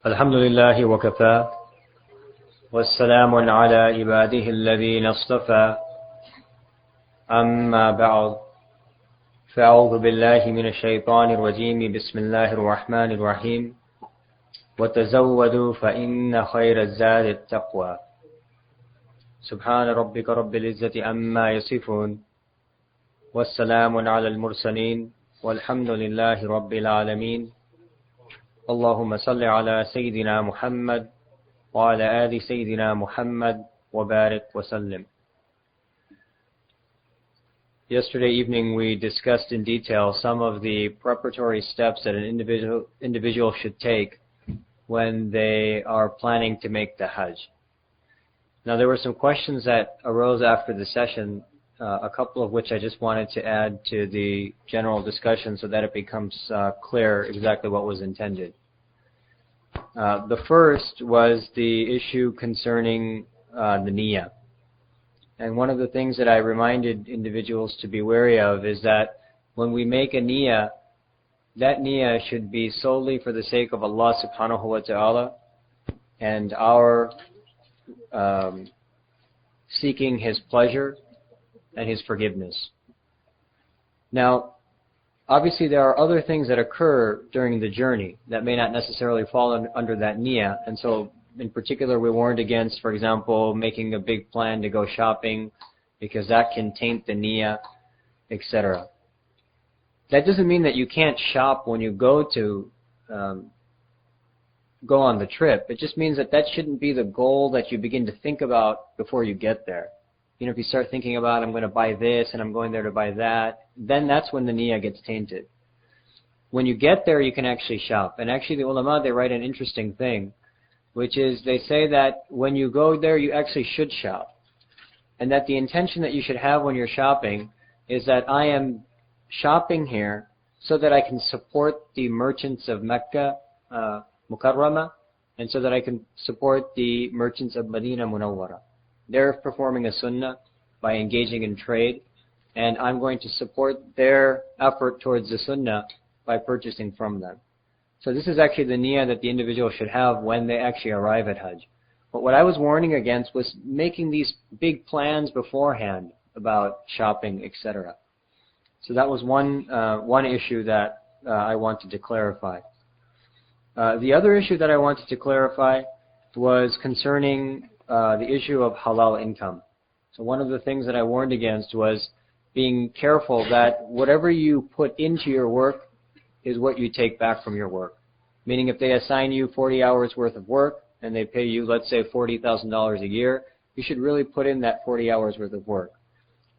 الحمد لله وكفى والسلام على عباده الذين اصطفى أما بعد فأعوذ بالله من الشيطان الرجيم بسم الله الرحمن الرحيم وتزودوا فإن خير الزاد التقوى سبحان ربك رب العزة عما يصفون والسلام على المرسلين والحمد لله رب العالمين اللهم صل على سيدنا محمد وعلى آل سيدنا محمد وبارك وسلم. Yesterday evening we discussed in detail some of the preparatory steps that an individual should take when they are planning to make the Hajj. Now there were some questions that arose after the session, a couple of which I just wanted to add to the general discussion so that it becomes clear exactly what was intended. The first was the issue concerning the niyyah. And one of the things that I reminded individuals to be wary of is that when we make a niyyah, that niyyah should be solely for the sake of Allah subhanahu wa ta'ala and our seeking His pleasure and His forgiveness. Now, obviously there are other things that occur during the journey that may not necessarily fall under that niyyah, and so in particular we warned against, for example, making a big plan to go shopping because that can taint the niyyah, etc. That doesn't mean that you can't shop when you go on the trip. It just means that that shouldn't be the goal that you begin to think about before you get there. You know, if you start thinking about, I'm going to buy this and I'm going there to buy that, then that's when the niyyah gets tainted. When you get there, you can actually shop. And actually the ulama, they write an interesting thing, which is they say that when you go there, you actually should shop. And that the intention that you should have when you're shopping is that I am shopping here so that I can support the merchants of Mecca, Mukarramah, and so that I can support the merchants of Medina Munawwara. They're performing a sunnah by engaging in trade, and I'm going to support their effort towards the sunnah by purchasing from them. So this is actually the niyyah that the individual should have when they actually arrive at Hajj. But what I was warning against was making these big plans beforehand about shopping, etc. So that was one issue that I wanted to clarify. The other issue that I wanted to clarify was concerning the issue of halal income. So one of the things that I warned against was being careful that whatever you put into your work is what you take back from your work. Meaning if they assign you 40 hours worth of work and they pay you, let's say, $40,000 a year, you should really put in that 40 hours worth of work.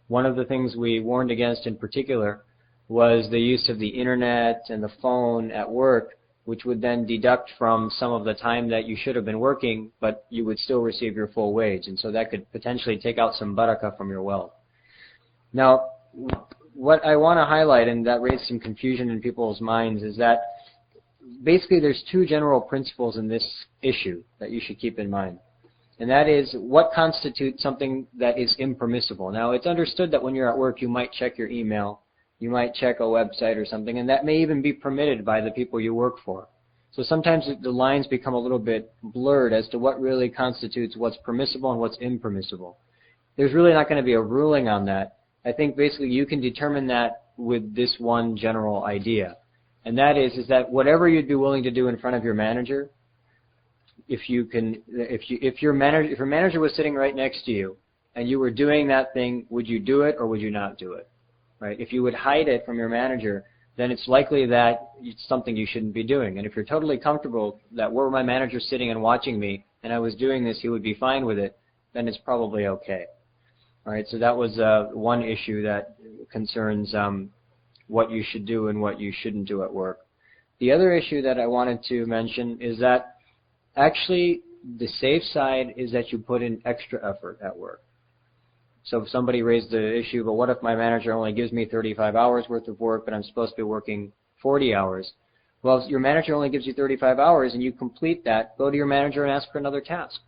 One of the things we warned against in particular was the use of the internet and the phone at work, which would then deduct from some of the time that you should have been working, but you would still receive your full wage. And so that could potentially take out some barakah from your wealth. Now, what I want to highlight, and that raised some confusion in people's minds, is that basically there's two general principles in this issue that you should keep in mind. And that is what constitutes something that is impermissible. Now, it's understood that when you're at work, you might check your email, you might check a website or something, and that may even be permitted by the people you work for. So sometimes the lines become a little bit blurred as to what really constitutes what's permissible and what's impermissible. There's really not going to be a ruling on that. I think basically you can determine that with this one general idea. And that is that whatever you'd be willing to do in front of your manager, if your manager was sitting right next to you and you were doing that thing, would you do it or would you not do it? Right? If you would hide it from your manager, then it's likely that it's something you shouldn't be doing. And if you're totally comfortable that were my manager sitting and watching me and I was doing this, he would be fine with it, then it's probably okay. All right, so that was one issue that concerns what you should do and what you shouldn't do at work. The other issue that I wanted to mention is that actually the safe side is that you put in extra effort at work. So if somebody raised the issue, but what if my manager only gives me 35 hours worth of work, but I'm supposed to be working 40 hours? Well, if your manager only gives you 35 hours and you complete that, go to your manager and ask for another task.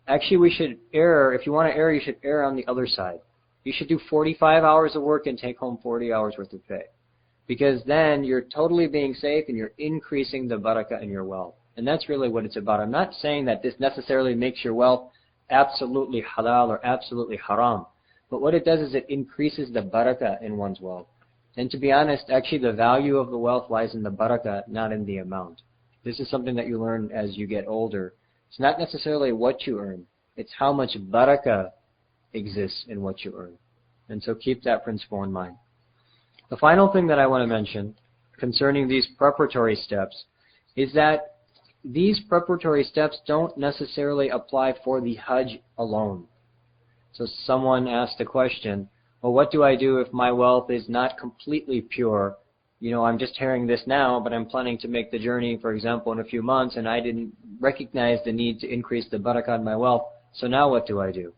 Actually, we should err. If you want to err, you should err on the other side. You should do 45 hours of work and take home 40 hours worth of pay. Because then you're totally being safe and you're increasing the barakah in your wealth. And that's really what it's about. I'm not saying that this necessarily makes your wealth absolutely halal or absolutely haram. But what it does is it increases the barakah in one's wealth. And to be honest, actually the value of the wealth lies in the barakah, not in the amount. This is something that you learn as you get older. It's not necessarily what you earn. It's how much barakah exists in what you earn. And so keep that principle in mind. The final thing that I want to mention concerning these preparatory steps is that these preparatory steps don't necessarily apply for the Hajj alone. So someone asked the question, well, what do I do if my wealth is not completely pure? You know, I'm just hearing this now, but I'm planning to make the journey, for example, in a few months, and I didn't recognize the need to increase the barakah in my wealth. So now what do I do?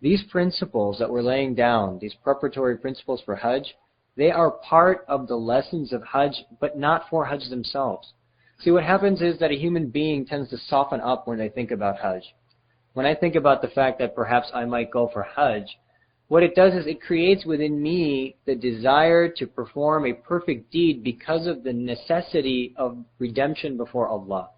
These principles that we're laying down, these preparatory principles for Hajj, they are part of the lessons of Hajj, but not for Hajj themselves. See, what happens is that a human being tends to soften up when they think about Hajj. When I think about the fact that perhaps I might go for Hajj, what it does is it creates within me the desire to perform a perfect deed because of the necessity of redemption before Allah.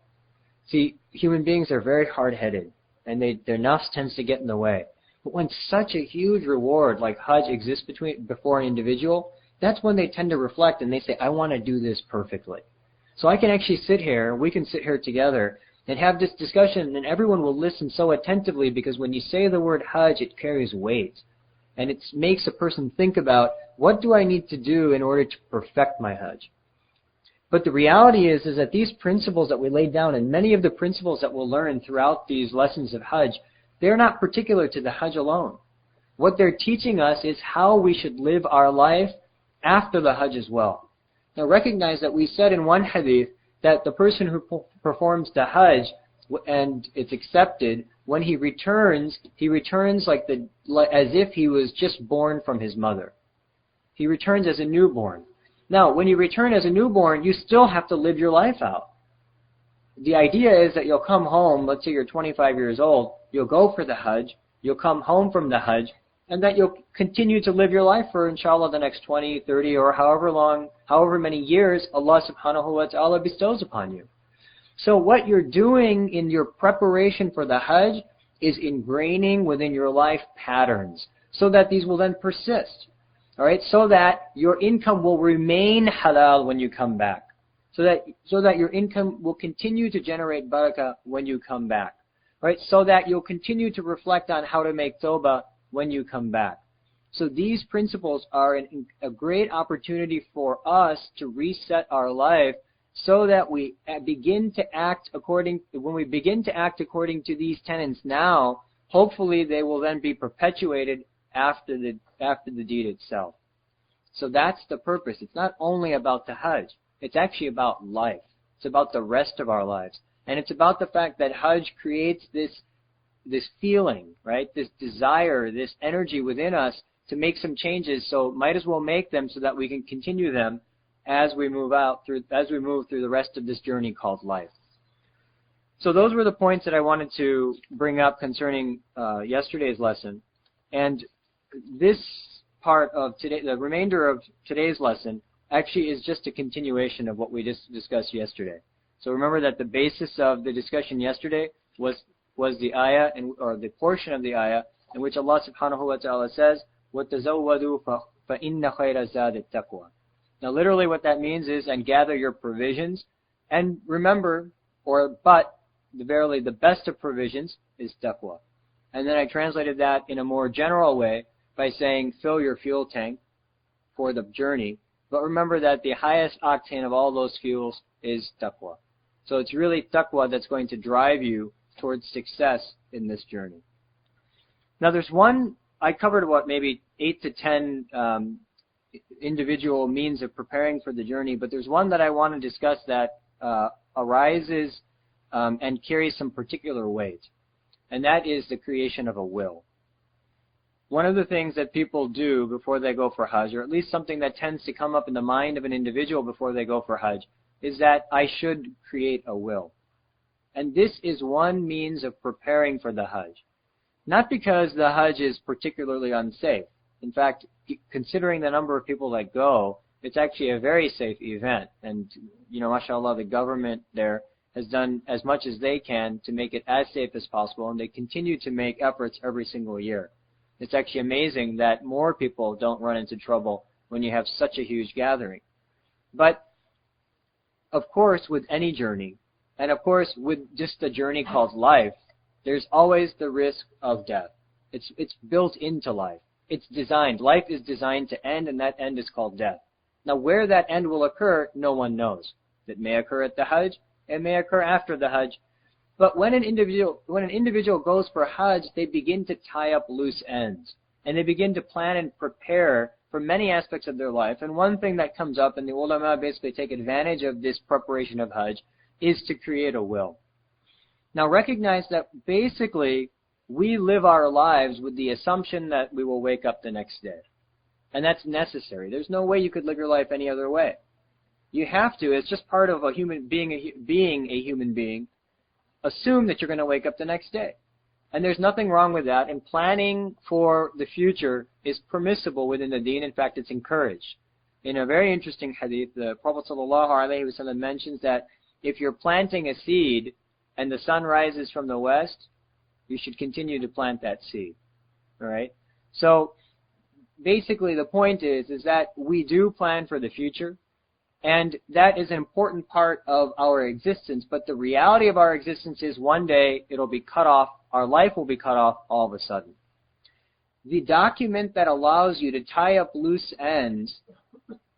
See, human beings are very hard-headed, and their nafs tends to get in the way. But when such a huge reward like Hajj exists before an individual, that's when they tend to reflect and they say, I want to do this perfectly. So I can actually sit here, we can sit here together and have this discussion, and everyone will listen so attentively because when you say the word Hajj, it carries weight. And it makes a person think about, what do I need to do in order to perfect my Hajj? But the reality is that these principles that we laid down, and many of the principles that we'll learn throughout these lessons of Hajj, they're not particular to the Hajj alone. What they're teaching us is how we should live our life after the Hajj as well. Now recognize that we said in one hadith that the person who performs the Hajj and it's accepted, when he returns like as if he was just born from his mother. He returns as a newborn. Now, when you return as a newborn, you still have to live your life out. The idea is that you'll come home, let's say you're 25 years old, you'll go for the Hajj, you'll come home from the Hajj, and that you'll continue to live your life for, inshallah, the next 20, 30, or however many years Allah subhanahu wa ta'ala bestows upon you. So what you're doing in your preparation for the Hajj is ingraining within your life patterns so that these will then persist. All right, so that your income will remain halal when you come back. So that your income will continue to generate barakah when you come back. All right, so that you'll continue to reflect on how to make tawbah when you come back. So these principles are a great opportunity for us to reset our life so that we begin to act according to these tenets now, hopefully they will then be perpetuated after the deed itself. So that's the purpose. It's not only about the Hajj. It's actually about life. It's about the rest of our lives. And it's about the fact that Hajj creates this feeling, right? This desire, this energy within us to make some changes. So might as well make them so that we can continue them as we move through the rest of this journey called life. So those were the points that I wanted to bring up concerning yesterday's lesson. And this part of today, the remainder of today's lesson, actually is just a continuation of what we just discussed yesterday. So remember that the basis of the discussion yesterday was the ayah, or the portion of the ayah in which Allah subhanahu wa ta'ala says, وَتَزَوَّدُوا فَإِنَّ خَيْرَ الزَّادِ التَّقْوَى. Now literally what that means is, and gather your provisions, and remember, verily the best of provisions is taqwa. And then I translated that in a more general way by saying, fill your fuel tank for the journey, but remember that the highest octane of all those fuels is taqwa. So it's really taqwa that's going to drive you towards success in this journey. Now there's I covered maybe 8 to 10 individual means of preparing for the journey, but there's one that I want to discuss that arises and carries some particular weight, and that is the creation of a will. One of the things that people do before they go for Hajj, or at least something that tends to come up in the mind of an individual before they go for Hajj, is that I should create a will. And this is one means of preparing for the Hajj. Not because the Hajj is particularly unsafe. In fact, considering the number of people that go, it's actually a very safe event. And, mashallah, the government there has done as much as they can to make it as safe as possible, and they continue to make efforts every single year. It's actually amazing that more people don't run into trouble when you have such a huge gathering. But, of course, with any journey, and of course with just a journey called life, there's always the risk of death. It's built into life. It's designed. Life is designed to end, and that end is called death. Now, where that end will occur, no one knows. It may occur at the Hajj. It may occur after the Hajj. But when an individual goes for Hajj, they begin to tie up loose ends, and they begin to plan and prepare for many aspects of their life. And one thing that comes up, and the ulama basically take advantage of this preparation of Hajj, is to create a will. Now, recognize that basically we live our lives with the assumption that we will wake up the next day. And that's necessary. There's no way you could live your life any other way. You have to. It's just part of a human being a human being. Assume that you're going to wake up the next day. And there's nothing wrong with that. And planning for the future is permissible within the deen. In fact, it's encouraged. In a very interesting hadith, the Prophet ﷺ mentions that if you're planting a seed and the sun rises from the west, you should continue to plant that seed. All right? So basically the point is that we do plan for the future, and that is an important part of our existence, but the reality of our existence is one day it'll be cut off, our life will be cut off all of a sudden. The document that allows you to tie up loose ends,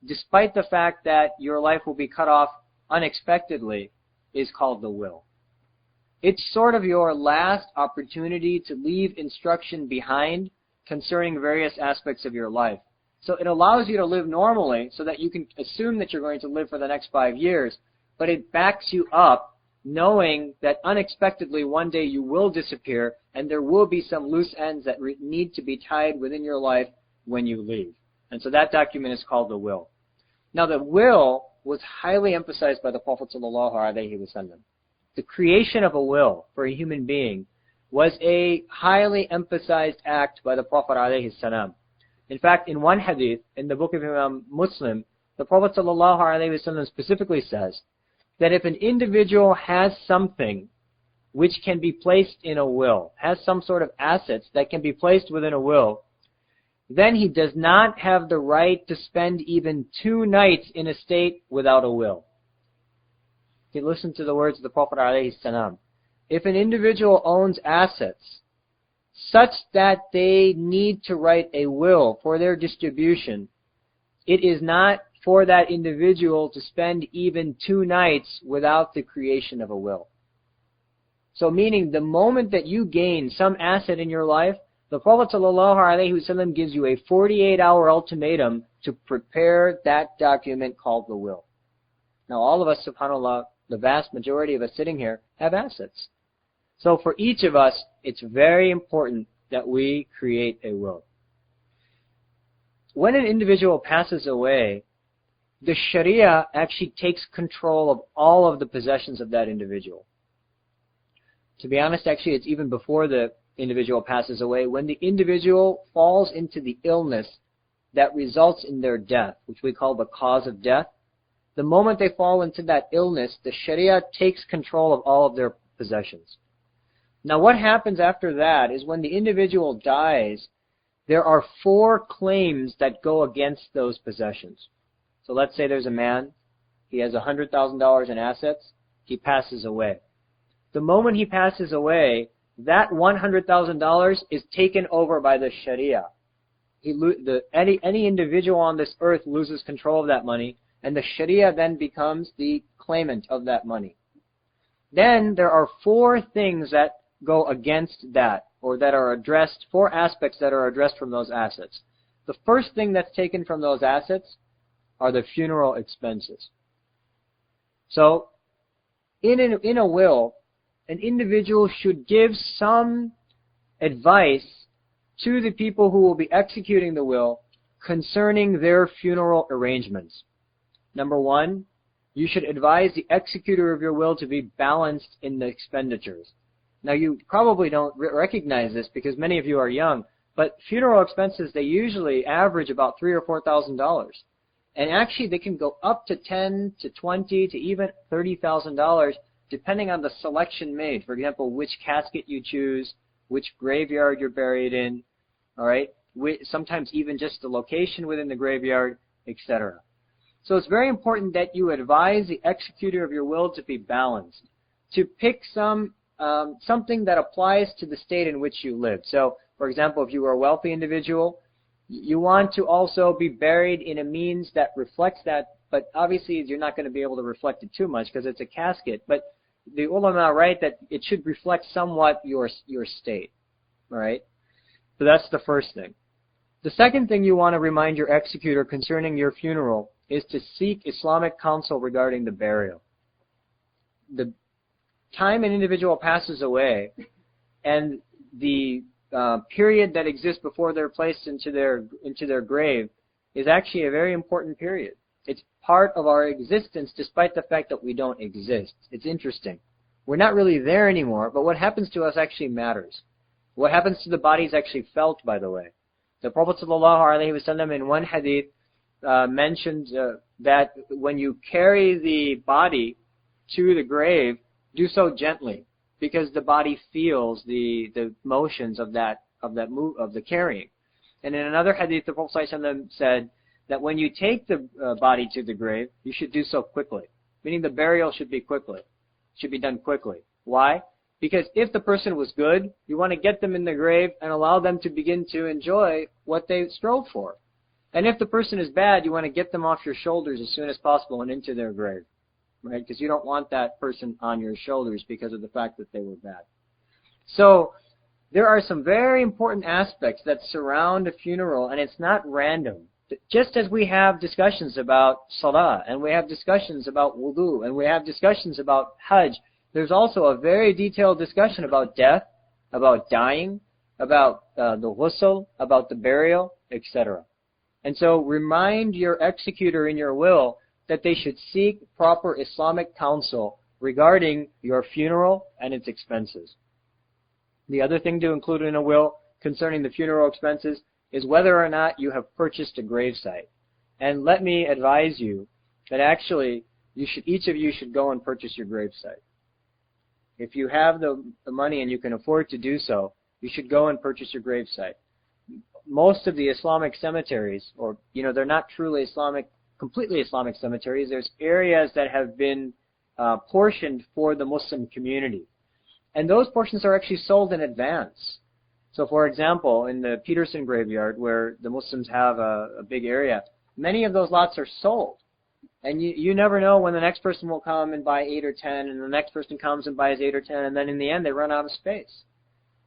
despite the fact that your life will be cut off unexpectedly, is called the will. It's sort of your last opportunity to leave instruction behind concerning various aspects of your life. So it allows you to live normally so that you can assume that you're going to live for the next 5 years, but it backs you up knowing that unexpectedly one day you will disappear and there will be some loose ends that need to be tied within your life when you leave. And so that document is called the will. Now the will was highly emphasized by the Prophet ﷺ. The creation of a will for a human being was a highly emphasized act by the Prophet ﷺ. In fact, in one hadith, in the book of Imam Muslim, the Prophet ﷺ specifically says that if an individual has something which can be placed in a will, has some sort of assets that can be placed within a will, then he does not have the right to spend even 2 nights in a state without a will. You listen to the words of the Prophet ﷺ. If an individual owns assets such that they need to write a will for their distribution, it is not for that individual to spend even 2 nights without the creation of a will. So meaning the moment that you gain some asset in your life, the Prophet ﷺ gives you a 48-hour ultimatum to prepare that document called the will. Now all of us, subhanAllah, the vast majority of us sitting here, have assets. So for each of us, it's very important that we create a will. When an individual passes away, the Sharia actually takes control of all of the possessions of that individual. To be honest, actually, it's even before the individual passes away. When the individual falls into the illness that results in their death, which we call the cause of death, the moment they fall into that illness, the Sharia takes control of all of their possessions. Now what happens after that is when the individual dies, there are 4 claims that go against those possessions. So let's say there's a man, he has $100,000 in assets, he passes away. The moment he passes away, that $100,000 is taken over by the Sharia. Any individual on this earth loses control of that money, and the Sharia then becomes the claimant of that money. Then there are 4 things that go against that, or that are addressed, 4 aspects that are addressed from those assets. The first thing that's taken from those assets are the funeral expenses. So, in a will, an individual should give some advice to the people who will be executing the will concerning their funeral arrangements. Number 1, you should advise the executor of your will to be balanced in the expenditures. Now you probably don't recognize this because many of you are young, but funeral expenses, they usually average about $3,000 or $4,000. And actually they can go up to $10,000 to $20,000 to even $30,000 depending on the selection made. For example, which casket you choose, which graveyard you're buried in, all right? Sometimes even just the location within the graveyard, etc. So it's very important that you advise the executor of your will to be balanced, to pick something that applies to the state in which you live. So, for example, if you are a wealthy individual, you want to also be buried in a means that reflects that, but obviously you're not going to be able to reflect it too much because it's a casket. But the ulama write that it should reflect somewhat your state, all right? So that's the first thing. The second thing you want to remind your executor concerning your funeral is to seek Islamic counsel regarding the burial. The time an individual passes away and the period that exists before they're placed into their grave is actually a very important period. It's part of our existence despite the fact that we don't exist. It's interesting. We're not really there anymore, but what happens to us actually matters. What happens to the body is actually felt, by the way. The Prophet ﷺ in one hadith mentioned that when you carry the body to the grave, do so gently, because the body feels the motions of the carrying. And in another hadith, the Prophet ﷺ said that when you take the body to the grave, you should do so quickly, meaning the burial should be done quickly. Why? Because if the person was good, you want to get them in the grave and allow them to begin to enjoy what they strove for. And if the person is bad, you want to get them off your shoulders as soon as possible and into their grave, right? Because you don't want that person on your shoulders because of the fact that they were bad. So there are some very important aspects that surround a funeral, and it's not random. Just as we have discussions about salah, and we have discussions about wudu, and we have discussions about hajj, there's also a very detailed discussion about death, about dying, about the ghusl, about the burial, etc. And so remind your executor in your will that they should seek proper Islamic counsel regarding your funeral and its expenses. The other thing to include in a will concerning the funeral expenses is whether or not you have purchased a gravesite. And let me advise you that actually each of you should go and purchase your gravesite. If you have the money and you can afford to do so, you should go and purchase your gravesite. Most of the Islamic cemeteries, or they're not truly completely Islamic cemeteries. There's areas that have been portioned for the Muslim community. And those portions are actually sold in advance. So for example, in the Peterson graveyard, where the Muslims have a big area, many of those lots are sold. And you never know when the next person will come and buy 8 or 10, and the next person comes and buys 8 or 10, and then in the end they run out of space.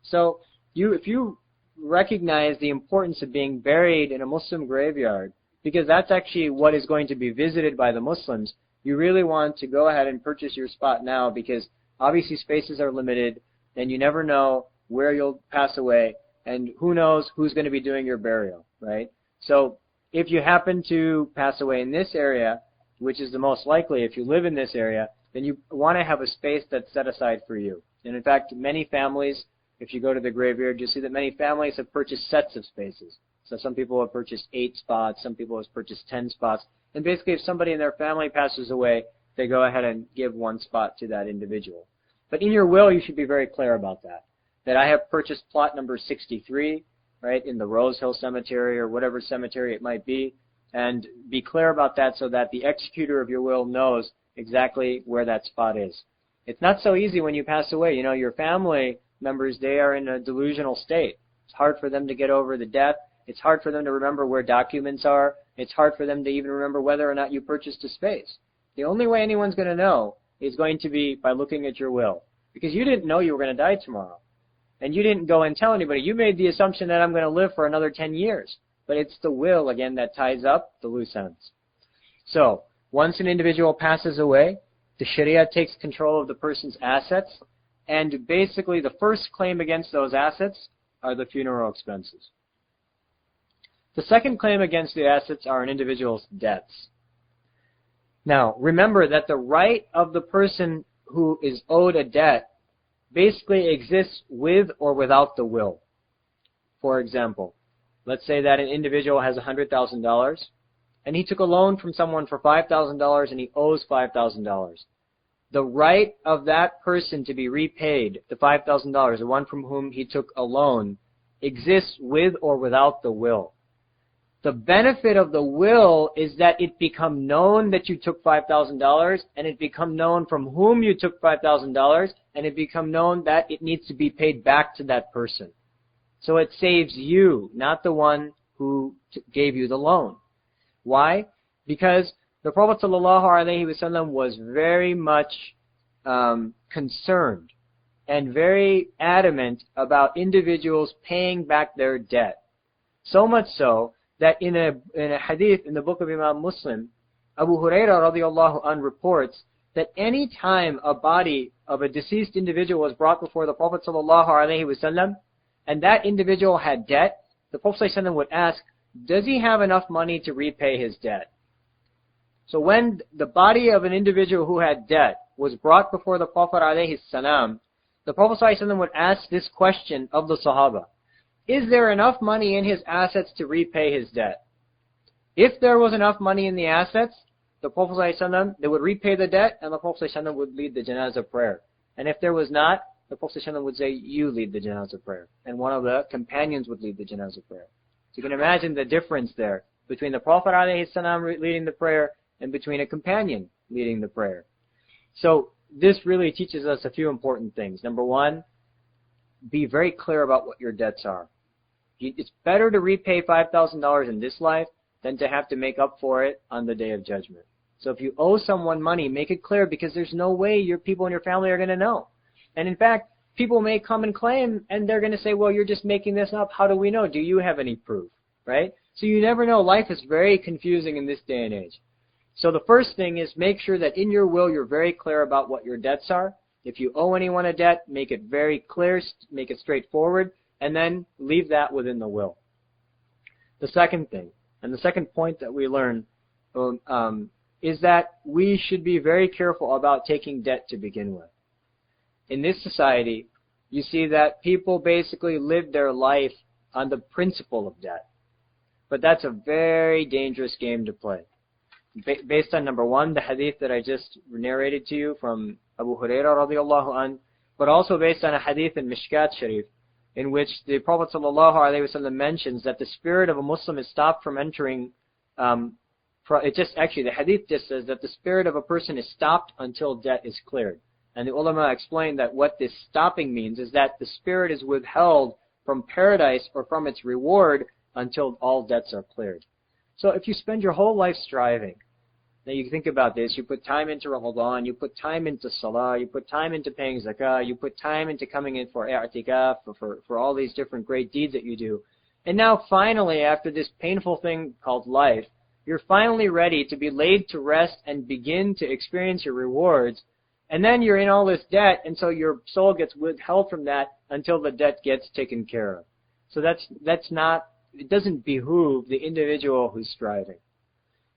So if you recognize the importance of being buried in a Muslim graveyard, because that's actually what is going to be visited by the Muslims, you really want to go ahead and purchase your spot now, because obviously spaces are limited, and you never know where you'll pass away, and who knows who's going to be doing your burial, right? So if you happen to pass away in this area, which is the most likely if you live in this area, then you want to have a space that's set aside for you. And in fact, many families, if you go to the graveyard, you'll see that many families have purchased sets of spaces. So some people have purchased 8 spots, some people have purchased 10 spots. And basically if somebody in their family passes away, they go ahead and give one spot to that individual. But in your will, you should be very clear about that I have purchased plot number 63, right, in the Rose Hill Cemetery or whatever cemetery it might be, and be clear about that so that the executor of your will knows exactly where that spot is. It's not so easy when you pass away. Your family members, they are in a delusional state. It's hard for them to get over the death. It's hard for them to remember where documents are. It's hard for them to even remember whether or not you purchased a space. The only way anyone's going to know is going to be by looking at your will, because you didn't know you were going to die tomorrow. And you didn't go and tell anybody. You made the assumption that I'm going to live for another 10 years. But it's the will, again, that ties up the loose ends. So, once an individual passes away, the Sharia takes control of the person's assets, and basically the first claim against those assets are the funeral expenses. The second claim against the assets are an individual's debts. Now, remember that the right of the person who is owed a debt basically exists with or without the will. For example, let's say that an individual has $100,000 and he took a loan from someone for $5,000 and he owes $5,000. the right of that person to be repaid, the $5,000, the one from whom he took a loan, exists with or without the will. The benefit of the will is that it become known that you took $5,000, and it become known from whom you took $5,000, and it become known that it needs to be paid back to that person. So it saves you, not the one who gave you the loan. Why? Because the Prophet ﷺ was very much concerned and very adamant about individuals paying back their debt. So much so that in a hadith in the book of Imam Muslim, Abu Hurairah radiallahu anh reports that any time a body of a deceased individual was brought before the Prophet ﷺ and that individual had debt, the Prophet ﷺ would ask, does he have enough money to repay his debt? So when the body of an individual who had debt was brought before the Prophet ﷺ, the Prophet ﷺ would ask this question of the Sahaba. Is there enough money in his assets to repay his debt? If there was enough money in the assets, the Prophet ﷺ, they would repay the debt and the Prophet ﷺ would lead the janazah prayer. And if there was not, the Prophet ﷺ would say, you lead the janazah prayer. And one of the companions would lead the janazah prayer. So you can imagine the difference there between the Prophet ﷺ leading the prayer and between a companion leading the prayer. So this really teaches us a few important things. Number one, be very clear about what your debts are. It's better to repay $5,000 in this life than to have to make up for it on the day of judgment. So if you owe someone money, make it clear, because there's no way your people in your family are going to know. And in fact, people may come and claim, and they're going to say, well, you're just making this up. How do we know? Do you have any proof? Right? So you never know. Life is very confusing in this day and age. So the first thing is make sure that in your will you're very clear about what your debts are. If you owe anyone a debt, make it very clear, make it straightforward, and then leave that within the will. The second thing, and the second point that we learn, is that we should be very careful about taking debt to begin with. In this society, you see that people basically live their life on the principle of debt. But that's a very dangerous game to play. Based on number one, the hadith that I just narrated to you from Abu Hurairah radiallahu anh, but also based on a hadith in Mishkat Sharif, in which the Prophet ﷺ mentions that the spirit of a Muslim is stopped from entering, the hadith just says that the spirit of a person is stopped until debt is cleared. And the ulama explained that what this stopping means is that the spirit is withheld from paradise or from its reward until all debts are cleared. So if you spend your whole life striving, now you think about this, you put time into Ramadan, you put time into Salah, you put time into paying Zakah, you put time into coming in for i'tikaf, for all these different great deeds that you do. And now finally, after this painful thing called life, you're finally ready to be laid to rest and begin to experience your rewards. And then you're in all this debt, and so your soul gets withheld from that until the debt gets taken care of. So that's not, it doesn't behoove the individual who's striving.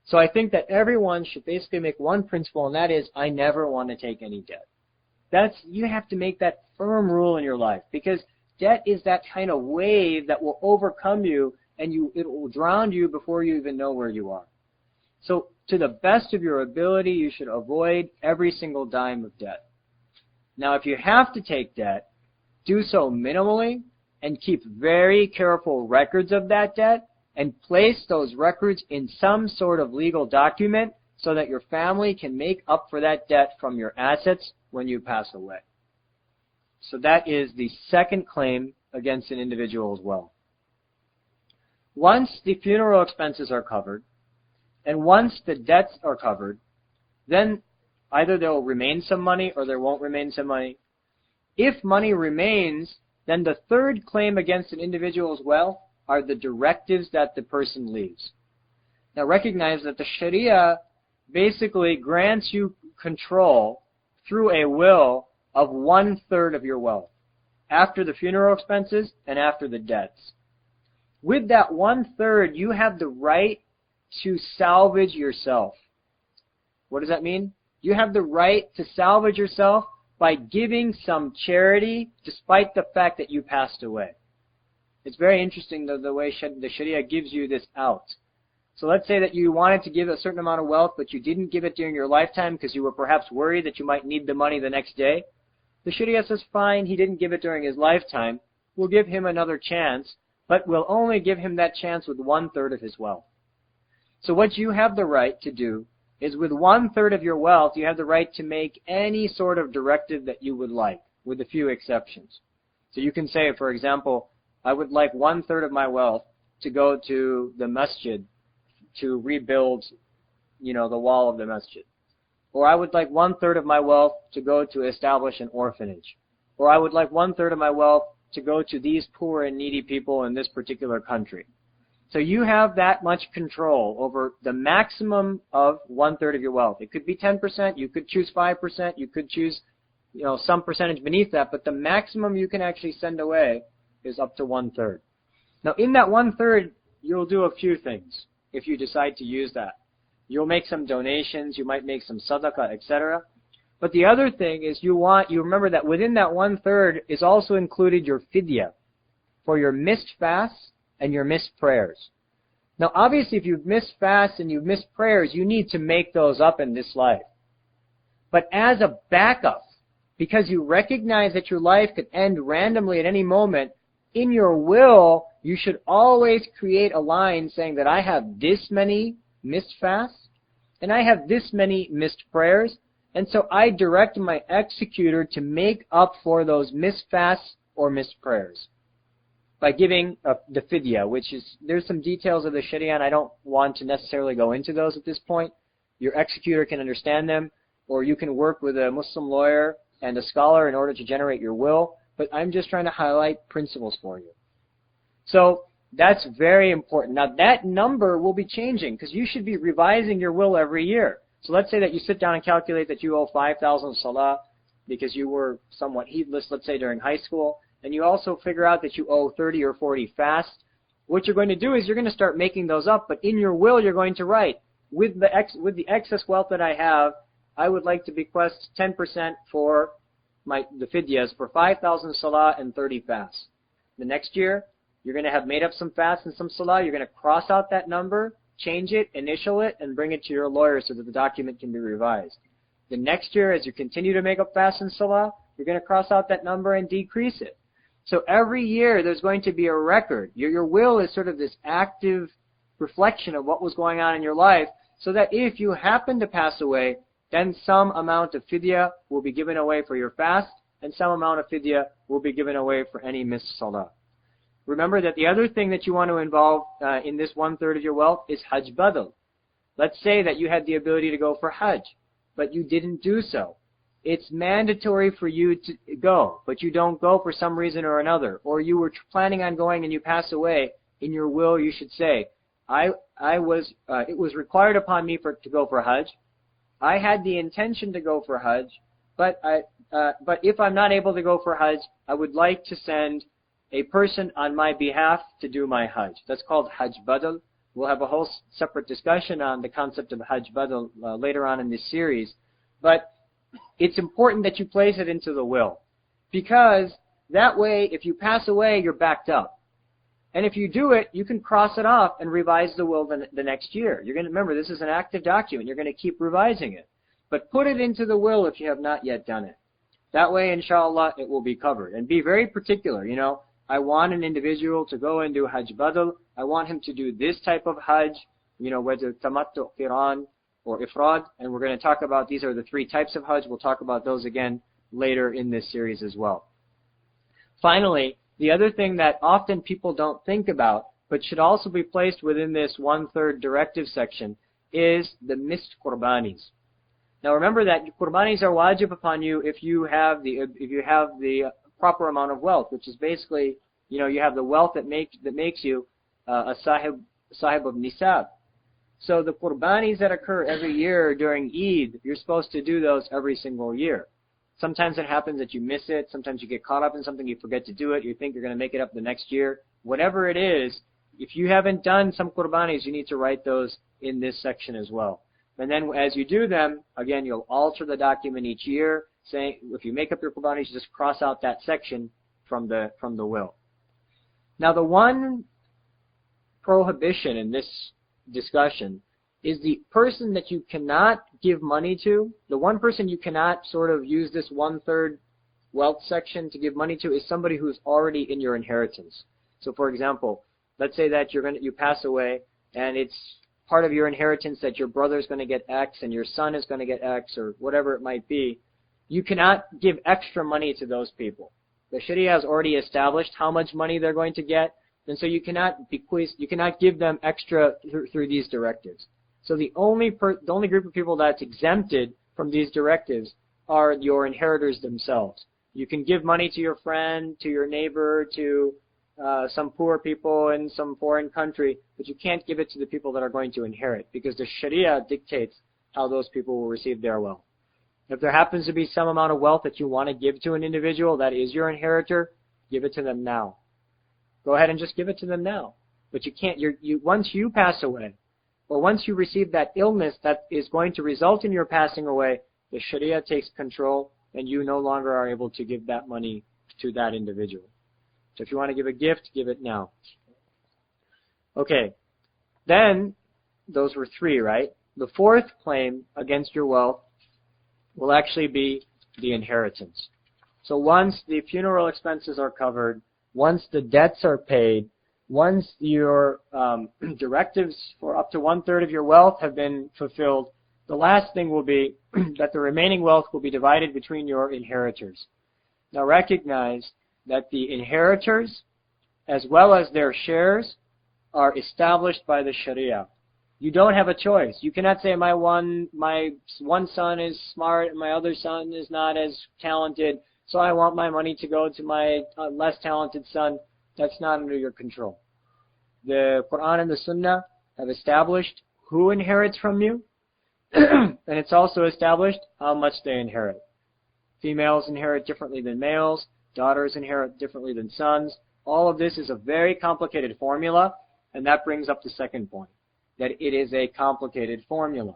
So I think that everyone should basically make one principle, and that is, I never want to take any debt. You have to make that firm rule in your life, because debt is that kind of wave that will overcome you, and it will drown you before you even know where you are. So to the best of your ability, you should avoid every single dime of debt. Now, if you have to take debt, do so minimally and keep very careful records of that debt, and place those records in some sort of legal document so that your family can make up for that debt from your assets when you pass away. So that is the second claim against an individual's wealth. Once the funeral expenses are covered, and once the debts are covered, then either there will remain some money or there won't remain some money. If money remains, then the third claim against an individual's wealth are the directives that the person leaves. Now recognize that the Sharia basically grants you control through a will of 1/3 of your wealth, after the funeral expenses and after the debts. With that 1/3, you have the right to salvage yourself. What does that mean? You have the right to salvage yourself by giving some charity despite the fact that you passed away. It's very interesting the way the Sharia gives you this out. So let's say that you wanted to give a certain amount of wealth, but you didn't give it during your lifetime because you were perhaps worried that you might need the money the next day. The Sharia says, fine, he didn't give it during his lifetime. We'll give him another chance, but we'll only give him that chance with 1/3 of his wealth. So what you have the right to do is with 1/3 of your wealth, you have the right to make any sort of directive that you would like, with a few exceptions. So you can say, for example, I would like 1/3 of my wealth to go to the masjid to rebuild, the wall of the masjid. Or I would like 1/3 of my wealth to go to establish an orphanage. Or I would like 1/3 of my wealth to go to these poor and needy people in this particular country. So you have that much control over the maximum of 1/3 of your wealth. It could be 10%, you could choose 5%, you could choose, some percentage beneath that, but the maximum you can actually send away is up to 1/3. Now in that 1/3, you'll do a few things if you decide to use that. You'll make some donations, you might make some sadaqah, etc. But the other thing is you remember that within that 1/3 is also included your fidya for your missed fasts and your missed prayers. Now obviously if you've missed fasts and you've missed prayers, you need to make those up in this life. But as a backup, because you recognize that your life could end randomly at any moment, in your will, you should always create a line saying that I have this many missed fasts, and I have this many missed prayers, and so I direct my executor to make up for those missed fasts or missed prayers by giving the fidya, which is, there's some details of the Sharia, and I don't want to necessarily go into those at this point. Your executor can understand them, or you can work with a Muslim lawyer and a scholar in order to generate your will, but I'm just trying to highlight principles for you. So that's very important. Now that number will be changing because you should be revising your will every year. So let's say that you sit down and calculate that you owe 5,000 salah because you were somewhat heedless, let's say during high school, and you also figure out that you owe 30 or 40 fasts. What you're going to do is you're going to start making those up, but in your will you're going to write, with the excess wealth that I have, I would like to bequest 10% for the fidyas for 5,000 salah and 30 fasts. The next year, you're going to have made up some fasts and some salah. You're going to cross out that number, change it, initial it, and bring it to your lawyer so that the document can be revised. The next year, as you continue to make up fasts and salah, you're going to cross out that number and decrease it. So every year, there's going to be a record. Your will is sort of this active reflection of what was going on in your life, so that if you happen to pass away, then some amount of fidya will be given away for your fast, and some amount of fidya will be given away for any missed salah. Remember that the other thing that you want to involve in this 1/3 of your wealth is Hajj badal. Let's say that you had the ability to go for Hajj, but you didn't do so. It's mandatory for you to go, but you don't go for some reason or another, or you were planning on going and you pass away. In your will, you should say, it was required upon me to go for Hajj. I had the intention to go for Hajj, but if I'm not able to go for Hajj, I would like to send a person on my behalf to do my Hajj. That's called Hajj badal. We'll have a whole separate discussion on the concept of Hajj badal later on in this series. But it's important that you place it into the will, because that way, if you pass away, you're backed up. And if you do it, you can cross it off and revise the will the next year. You're going to remember, this is an active document. You're going to keep revising it. But put it into the will if you have not yet done it. That way, inshallah, it will be covered. And be very particular. I want an individual to go and do Hajj badal. I want him to do this type of Hajj, whether tamattu, qiran, or ifrad. And we're going to talk about, these are the 3 types of Hajj. We'll talk about those again later in this series as well. Finally, the other thing that often people don't think about, but should also be placed within this 1/3 directive section, is the missed qurbanis. Now remember that qurbanis are wajib upon you if you have the proper amount of wealth, which is basically, you have the wealth that makes you a sahib of nisab. So the qurbanis that occur every year during Eid, you're supposed to do those every single year. Sometimes it happens that you miss it. Sometimes you get caught up in something, you forget to do it. You think you're going to make it up the next year. Whatever it is, if you haven't done some qurbanis, you need to write those in this section as well. And then as you do them, again, you'll alter the document each year, saying if you make up your qurbanis, just cross out that section from the will. Now the one prohibition in this discussion is the person that you cannot give money to, the one person you cannot sort of use this 1/3 wealth section to give money to is somebody who's already in your inheritance. So for example, let's say that you pass away and it's part of your inheritance that your brother's going to get X and your son is going to get X or whatever it might be. You cannot give extra money to those people. The Sharia has already established how much money they're going to get, and so you cannot bequeath, you cannot give them extra through these directives. So the only group of people that's exempted from these directives are your inheritors themselves. You can give money to your friend, to your neighbor, to some poor people in some foreign country, but you can't give it to the people that are going to inherit because the Sharia dictates how those people will receive their wealth. If there happens to be some amount of wealth that you want to give to an individual that is your inheritor, give it to them now. Go ahead and just give it to them now. But you can't, once you pass away, or once you receive that illness that is going to result in your passing away, the Sharia takes control and you no longer are able to give that money to that individual. So if you want to give a gift, give it now. Okay, then those were 3, right? The 4th claim against your wealth will actually be the inheritance. So once the funeral expenses are covered, once the debts are paid, once your directives for up to 1/3 of your wealth have been fulfilled, the last thing will be that the remaining wealth will be divided between your inheritors. Now recognize that the inheritors, as well as their shares, are established by the Sharia. You don't have a choice. You cannot say my one son is smart and my other son is not as talented, so I want my money to go to my less talented son. That's not under your control. The Quran and the Sunnah have established who inherits from you, and it's also established how much they inherit. Females inherit differently than males. Daughters inherit differently than sons. All of this is a very complicated formula, and that brings up the second point, that it is a complicated formula.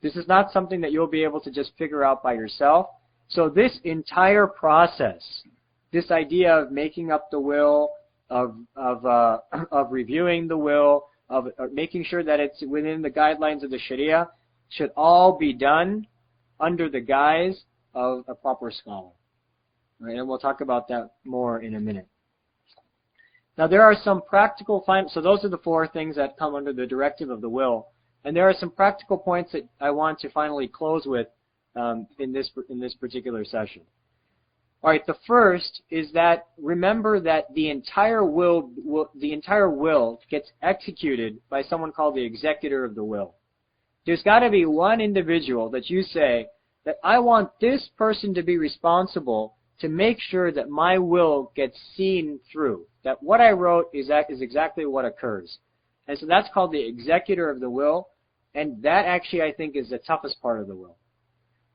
This is not something that you'll be able to just figure out by yourself. So this entire process, this idea of making up the will, of reviewing the will, of making sure that it's within the guidelines of the Sharia, should all be done under the guise of a proper scholar. Right? And we'll talk about that more in a minute. Now there are some practical so those are the 4 things that come under the directive of the will. And there are some practical points that I want to finally close with in this particular session. All right, the first is that remember that the entire will gets executed by someone called the executor of the will. There's got to be one individual that you say that I want this person to be responsible to make sure that my will gets seen through, that what I wrote is exactly what occurs. And so that's called the executor of the will, and that actually I think is the toughest part of the will.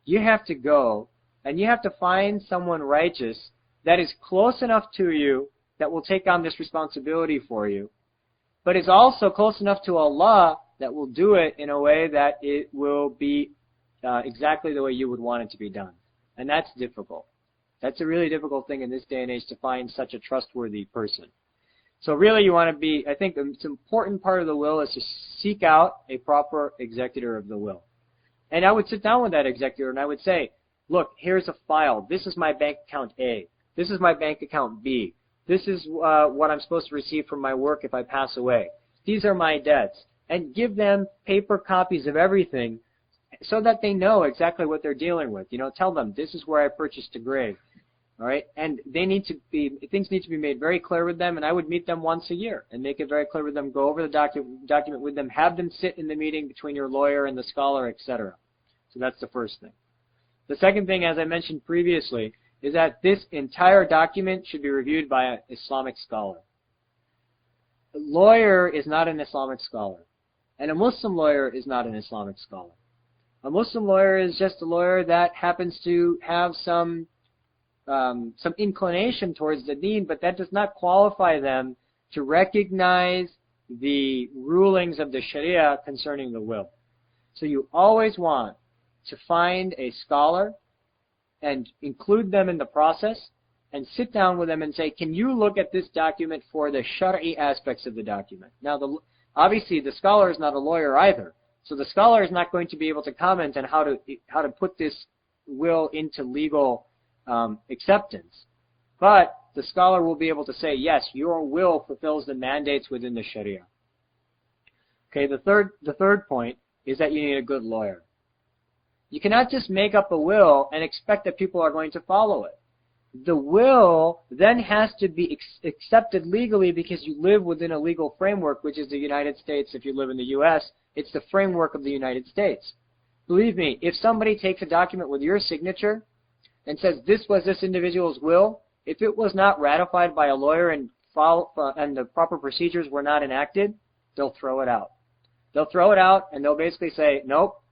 You have to go and you have to find someone righteous that is close enough to you that will take on this responsibility for you, but is also close enough to Allah that will do it in a way that it will be exactly the way you would want it to be done. And that's difficult. That's a really difficult thing in this day and age, to find such a trustworthy person. So really you want to be, I think the important part of the will is to seek out a proper executor of the will. And I would sit down with that executor and I would say, look, here's a file. This is my bank account A. This is my bank account B. This is what I'm supposed to receive from my work if I pass away. These are my debts. And give them paper copies of everything so that they know exactly what they're dealing with. You know, tell them this is where I purchased a grave. All right, and things need to be made very clear with them, and I would meet them once a year and make it very clear with them, go over the document with them, have them sit in the meeting between your lawyer and the scholar, etc. So that's the first thing. The second thing, as I mentioned previously, is that this entire document should be reviewed by an Islamic scholar. A lawyer is not an Islamic scholar, and a Muslim lawyer is not an Islamic scholar. A Muslim lawyer is just a lawyer that happens to have some inclination towards the deen, but that does not qualify them to recognize the rulings of the Sharia concerning the will. So you always want to find a scholar and include them in the process and sit down with them and say, can you look at this document for the Shari'i aspects of the document? Now, Obviously, the scholar is not a lawyer either. So the scholar is not going to be able to comment on how to put this will into legal acceptance. But the scholar will be able to say, yes, your will fulfills the mandates within the Sharia. Okay, the third point is that you need a good lawyer. You cannot just make up a will and expect that people are going to follow it. The will then has to be accepted legally because you live within a legal framework, which is the United States. If you live in the U.S., it's the framework of the United States. Believe me, if somebody takes a document with your signature and says this was this individual's will, if it was not ratified by a lawyer and the proper procedures were not enacted, they'll throw it out. They'll throw it out and they'll basically say, nope,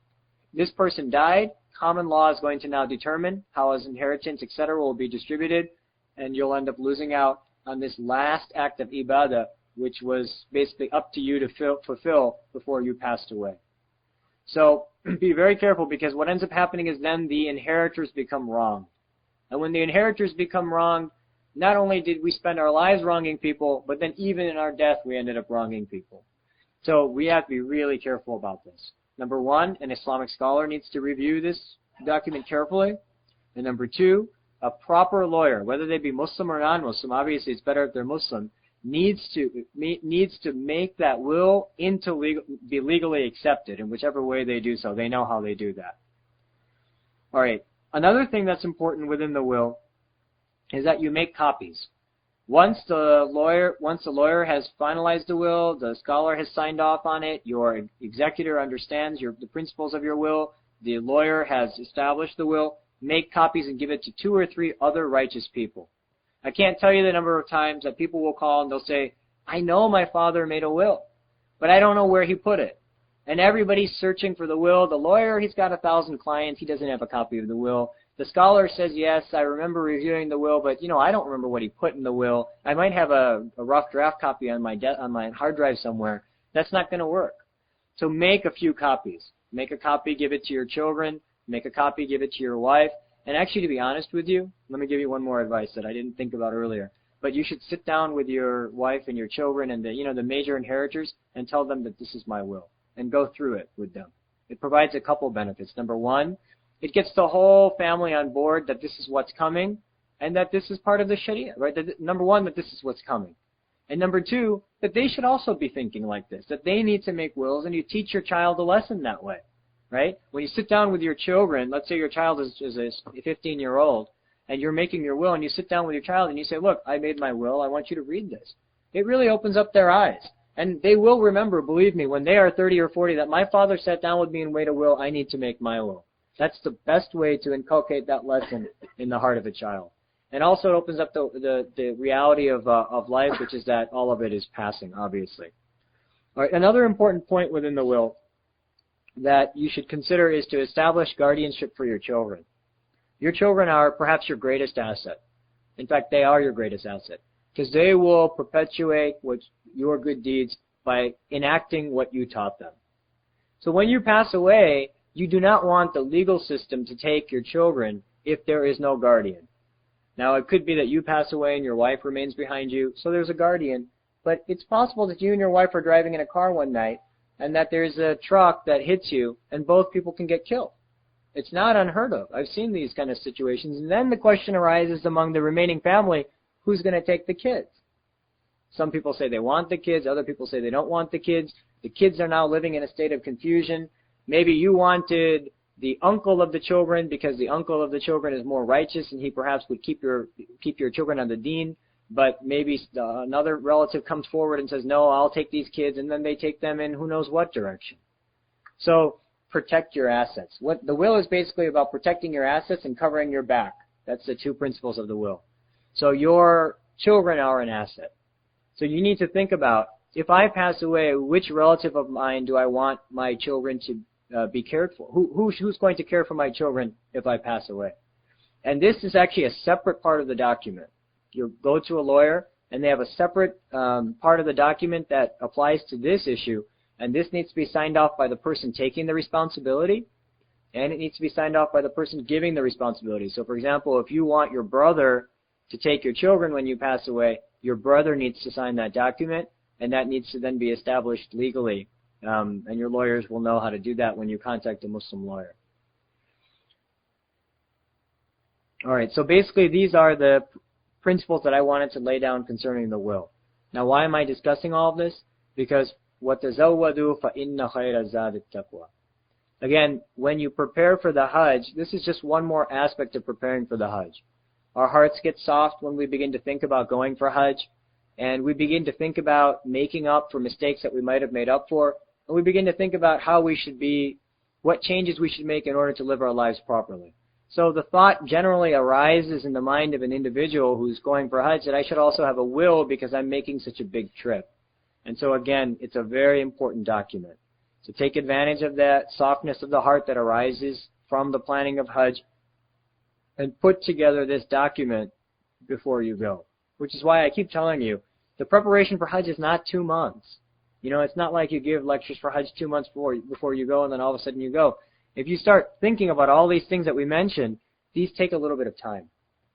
this person died. Common law is going to now determine how his inheritance, etc., will be distributed, and you'll end up losing out on this last act of ibadah, which was basically up to you to fulfill before you passed away. So be very careful, because what ends up happening is then the inheritors become wrong. And when the inheritors become wrong, not only did we spend our lives wronging people, but then even in our death we ended up wronging people. So we have to be really careful about this. Number one, an Islamic scholar needs to review this document carefully. And number two, a proper lawyer, whether they be Muslim or non-Muslim, obviously it's better if they're Muslim, needs to make that will be legally accepted in whichever way they do so. They know how they do that. All right. Another thing that's important within the will is that you make copies. Once the lawyer has finalized the will, the scholar has signed off on it, your executor understands the principles of your will, the lawyer has established the will, make copies and give it to 2 or 3 other righteous people. I can't tell you the number of times that people will call and they'll say, I know my father made a will, but I don't know where he put it. And everybody's searching for the will. The lawyer, he's got 1,000 clients, he doesn't have a copy of the will. The scholar says, yes, I remember reviewing the will, but I don't remember what he put in the will. I might have a rough draft copy on my hard drive somewhere. That's not going to work. So make a few copies. Make a copy, give it to your children. Make a copy, give it to your wife. And actually, to be honest with you, let me give you one more advice that I didn't think about earlier. But you should sit down with your wife and your children and the major inheritors and tell them that this is my will, and go through it with them. It provides a couple benefits. Number one, it gets the whole family on board that this is what's coming and that this is part of the Sharia, right? Number one, that this is what's coming. And number two, that they should also be thinking like this, that they need to make wills, and you teach your child a lesson that way, right? When you sit down with your children, let's say your child is a 15-year-old, and you're making your will, and you sit down with your child and you say, look, I made my will, I want you to read this. It really opens up their eyes. And they will remember, believe me, when they are 30 or 40, that my father sat down with me and made a will, I need to make my will. That's the best way to inculcate that lesson in the heart of a child. And also it opens up the reality of life, which is that all of it is passing, obviously. All right, another important point within the will that you should consider is to establish guardianship for your children. Your children are perhaps your greatest asset. In fact, they are your greatest asset, because they will perpetuate your good deeds by enacting what you taught them. So when you pass away, you do not want the legal system to take your children if there is no guardian. Now, it could be that you pass away and your wife remains behind you, so there's a guardian. But it's possible that you and your wife are driving in a car one night and that there's a truck that hits you and both people can get killed. It's not unheard of. I've seen these kind of situations. And then the question arises among the remaining family, who's going to take the kids? Some people say they want the kids. Other people say they don't want the kids. The kids are now living in a state of confusion. Maybe you wanted the uncle of the children because the uncle of the children is more righteous and he perhaps would keep your children on the deen. But maybe another relative comes forward and says, no, I'll take these kids, and then they take them in who knows what direction. So protect your assets. The will is basically about protecting your assets and covering your back. That's the two principles of the will. So your children are an asset. So you need to think about, if I pass away, which relative of mine do I want my children to be cared for? Who's going to care for my children if I pass away? And this is actually a separate part of the document. You go to a lawyer, and they have a separate part of the document that applies to this issue, and this needs to be signed off by the person taking the responsibility, and it needs to be signed off by the person giving the responsibility. So, for example, if you want your brother to take your children when you pass away, your brother needs to sign that document, and that needs to then be established legally. And your lawyers will know how to do that when you contact a Muslim lawyer. All right, so basically these are the principles that I wanted to lay down concerning the will. Now, why am I discussing all of this? Because وَتَزَوَّدُوا فَإِنَّ خَيْرَ الزَّادِ التَّقْوَى. Again, when you prepare for the Hajj, this is just one more aspect of preparing for the Hajj. Our hearts get soft when we begin to think about going for Hajj, and we begin to think about making up for mistakes that we might have made up for, and we begin to think about how we should be, what changes we should make in order to live our lives properly. So the thought generally arises in the mind of an individual who's going for Hajj that I should also have a will because I'm making such a big trip. And so again, it's a very important document. So take advantage of that softness of the heart that arises from the planning of Hajj and put together this document before you go. Which is why I keep telling you, the preparation for Hajj is not 2 months. You know, it's not like you give lectures for Hajj 2 months before you go and then all of a sudden you go. If you start thinking about all these things that we mentioned, these take a little bit of time.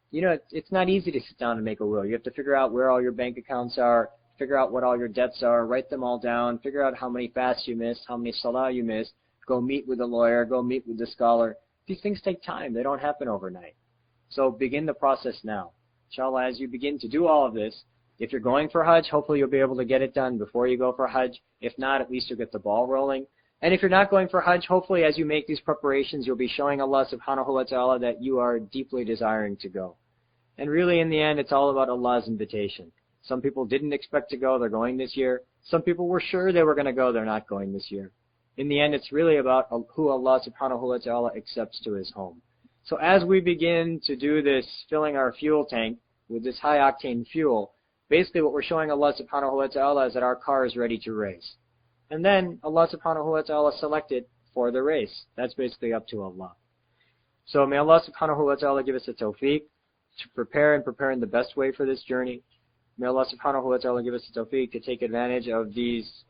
You know, it's not easy to sit down and make a will. You have to figure out where all your bank accounts are, figure out what all your debts are, write them all down, figure out how many fasts you missed, how many salah you missed, go meet with a lawyer, go meet with the scholar. These things take time. They don't happen overnight. So begin the process now. Inshallah, as you begin to do all of this, if you're going for Hajj, hopefully you'll be able to get it done before you go for Hajj. If not, at least you'll get the ball rolling. And if you're not going for Hajj, hopefully as you make these preparations, you'll be showing Allah subhanahu wa ta'ala that you are deeply desiring to go. And really in the end, it's all about Allah's invitation. Some people didn't expect to go, they're going this year. Some people were sure they were going to go, they're not going this year. In the end, it's really about who Allah subhanahu wa ta'ala accepts to His home. So as we begin to do this, filling our fuel tank with this high octane fuel, basically what we're showing Allah subhanahu wa ta'ala is that our car is ready to race. And then Allah subhanahu wa ta'ala selected for the race. That's basically up to Allah. So may Allah subhanahu wa ta'ala give us the tawfiq to prepare in the best way for this journey. May Allah subhanahu wa ta'ala give us the tawfiq to take advantage of these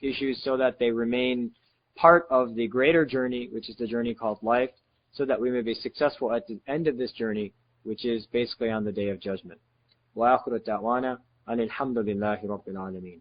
issues so that they remain part of the greater journey, which is the journey called life, so that we may be successful at the end of this journey, which is basically on the Day of Judgment. Wa akhiru da'wana anil hamdulillahi rabbil alameen.